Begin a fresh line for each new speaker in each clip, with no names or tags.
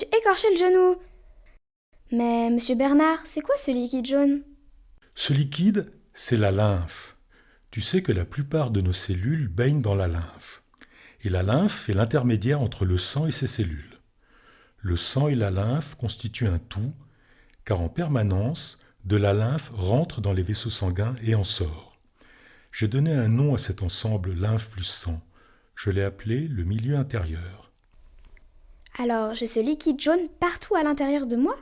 suis écorché le genou. Mais, monsieur Bernard, c'est quoi ce liquide jaune?
Ce liquide, c'est la lymphe. Tu sais que la plupart de nos cellules baignent dans la lymphe. Et la lymphe est l'intermédiaire entre le sang et ses cellules. Le sang et la lymphe constituent un tout, car en permanence, de la lymphe rentre dans les vaisseaux sanguins et en sort. J'ai donné un nom à cet ensemble lymphe plus sang. Je l'ai appelé le milieu intérieur.
Alors, j'ai ce liquide jaune partout à l'intérieur de moi?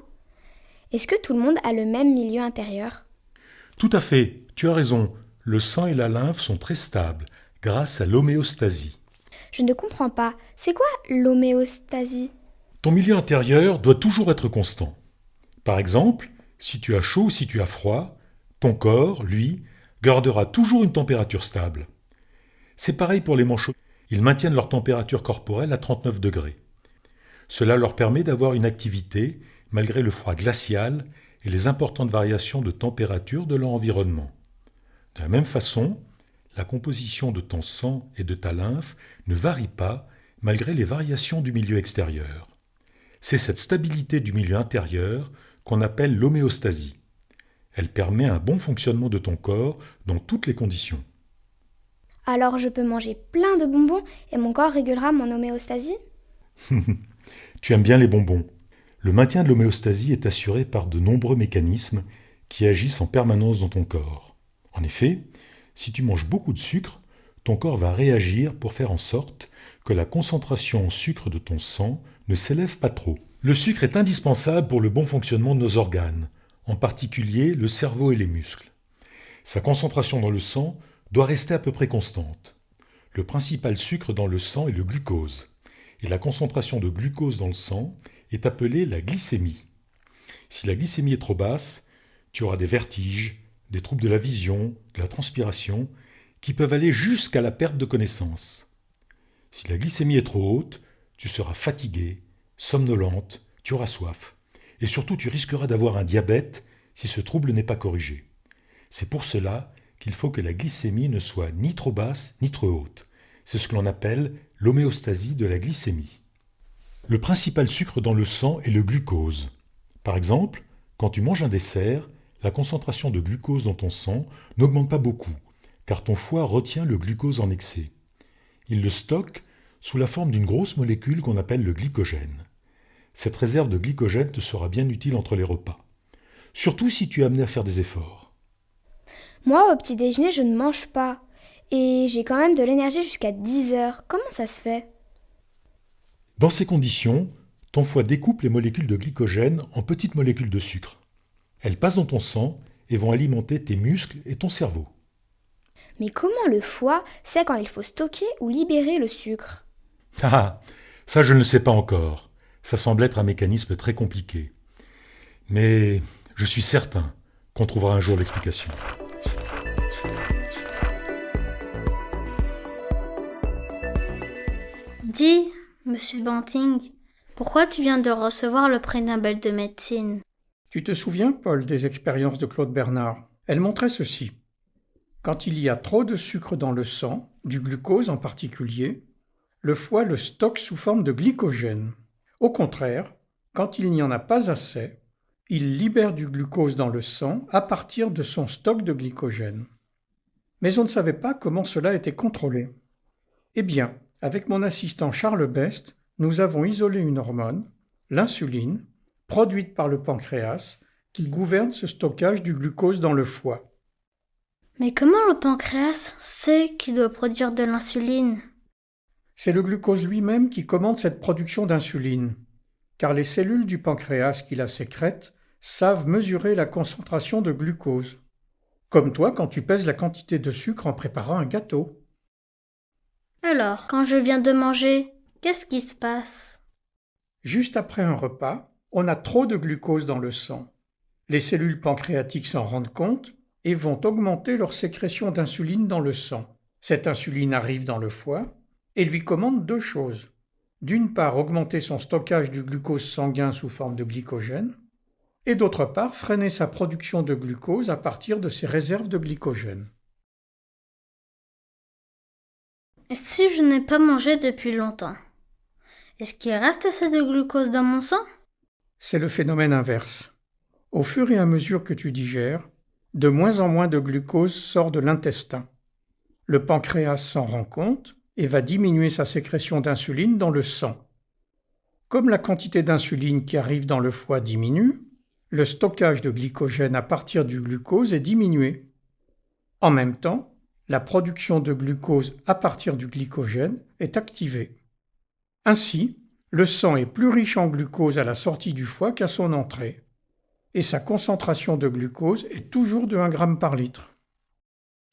Est-ce que tout le monde a le même milieu intérieur?
Tout à fait, tu as raison. Le sang et la lymphe sont très stables grâce à l'homéostasie.
Je ne comprends pas. C'est quoi l'homéostasie?
Ton milieu intérieur doit toujours être constant. Par exemple, si tu as chaud ou si tu as froid, ton corps, lui, gardera toujours une température stable. C'est pareil pour les manchots. Ils maintiennent leur température corporelle à 39 degrés. Cela leur permet d'avoir une activité malgré le froid glacial et les importantes variations de température de leur environnement. De la même façon, la composition de ton sang et de ta lymphe ne varie pas malgré les variations du milieu extérieur. C'est cette stabilité du milieu intérieur qu'on appelle l'homéostasie. Elle permet un bon fonctionnement de ton corps dans toutes les conditions.
Alors je peux manger plein de bonbons et mon corps régulera mon homéostasie?
Tu aimes bien les bonbons. Le maintien de l'homéostasie est assuré par de nombreux mécanismes qui agissent en permanence dans ton corps. En effet, si tu manges beaucoup de sucre, ton corps va réagir pour faire en sorte que la concentration en sucre de ton sang ne s'élève pas trop. Le sucre est indispensable pour le bon fonctionnement de nos organes, en particulier le cerveau et les muscles. Sa concentration dans le sang doit rester à peu près constante. Le principal sucre dans le sang est le glucose, et la concentration de glucose dans le sang est appelée la glycémie. Si la glycémie est trop basse, tu auras des vertiges, des troubles de la vision, de la transpiration, qui peuvent aller jusqu'à la perte de connaissance. Si la glycémie est trop haute, tu seras fatigué, somnolente, tu auras soif. Et surtout, tu risqueras d'avoir un diabète si ce trouble n'est pas corrigé. C'est pour cela qu'il faut que la glycémie ne soit ni trop basse ni trop haute. C'est ce que l'on appelle l'homéostasie de la glycémie. Le principal sucre dans le sang est le glucose. Par exemple, quand tu manges un dessert, la concentration de glucose dans ton sang n'augmente pas beaucoup, car ton foie retient le glucose en excès. Il le stocke sous la forme d'une grosse molécule qu'on appelle le glycogène. Cette réserve de glycogène te sera bien utile entre les repas, surtout si tu es amené à faire des efforts.
Moi, au petit déjeuner, je ne mange pas. Et j'ai quand même de l'énergie jusqu'à 10 heures. Comment ça se fait?
Dans ces conditions, ton foie découpe les molécules de glycogène en petites molécules de sucre. Elles passent dans ton sang et vont alimenter tes muscles et ton cerveau.
Mais comment le foie sait quand il faut stocker ou libérer le sucre?
Ah, ça je ne le sais pas encore. Ça semble être un mécanisme très compliqué. Mais je suis certain qu'on trouvera un jour l'explication.
Dis, monsieur Banting, pourquoi tu viens de recevoir le prix Nobel de médecine?
Tu te souviens, Paul, des expériences de Claude Bernard? Elle montrait ceci. Quand il y a trop de sucre dans le sang, du glucose en particulier, le foie le stocke sous forme de glycogène. Au contraire, quand il n'y en a pas assez, il libère du glucose dans le sang à partir de son stock de glycogène. Mais on ne savait pas comment cela était contrôlé. Eh bien, avec mon assistant Charles Best, nous avons isolé une hormone, l'insuline, produite par le pancréas, qui gouverne ce stockage du glucose dans le foie.
Mais comment le pancréas sait qu'il doit produire de l'insuline?
C'est le glucose lui-même qui commande cette production d'insuline, car les cellules du pancréas qui la sécrètent savent mesurer la concentration de glucose. Comme toi quand tu pèses la quantité de sucre en préparant un gâteau.
Alors, quand je viens de manger, qu'est-ce qui se passe?
Juste après un repas, on a trop de glucose dans le sang. Les cellules pancréatiques s'en rendent compte et vont augmenter leur sécrétion d'insuline dans le sang. Cette insuline arrive dans le foie et lui commande deux choses. D'une part, augmenter son stockage du glucose sanguin sous forme de glycogène, et d'autre part, freiner sa production de glucose à partir de ses réserves de glycogène.
Et si je n'ai pas mangé depuis longtemps? Est-ce qu'il reste assez de glucose dans mon sang?
C'est le phénomène inverse. Au fur et à mesure que tu digères, de moins en moins de glucose sort de l'intestin. Le pancréas s'en rend compte et va diminuer sa sécrétion d'insuline dans le sang. Comme la quantité d'insuline qui arrive dans le foie diminue, le stockage de glycogène à partir du glucose est diminué. En même temps, la production de glucose à partir du glycogène est activée. Ainsi, le sang est plus riche en glucose à la sortie du foie qu'à son entrée, et sa concentration de glucose est toujours de 1 g par litre.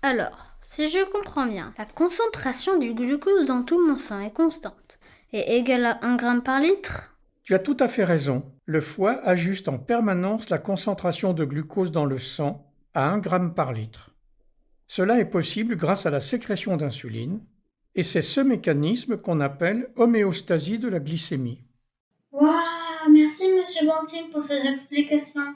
Alors, si je comprends bien, la concentration du glucose dans tout mon sang est constante et égale à 1 g par litre?
Tu as tout à fait raison. Le foie ajuste en permanence la concentration de glucose dans le sang à 1 g par litre. Cela est possible grâce à la sécrétion d'insuline, et c'est ce mécanisme qu'on appelle homéostasie de la glycémie.
Waouh, merci Monsieur Banting pour ces explications.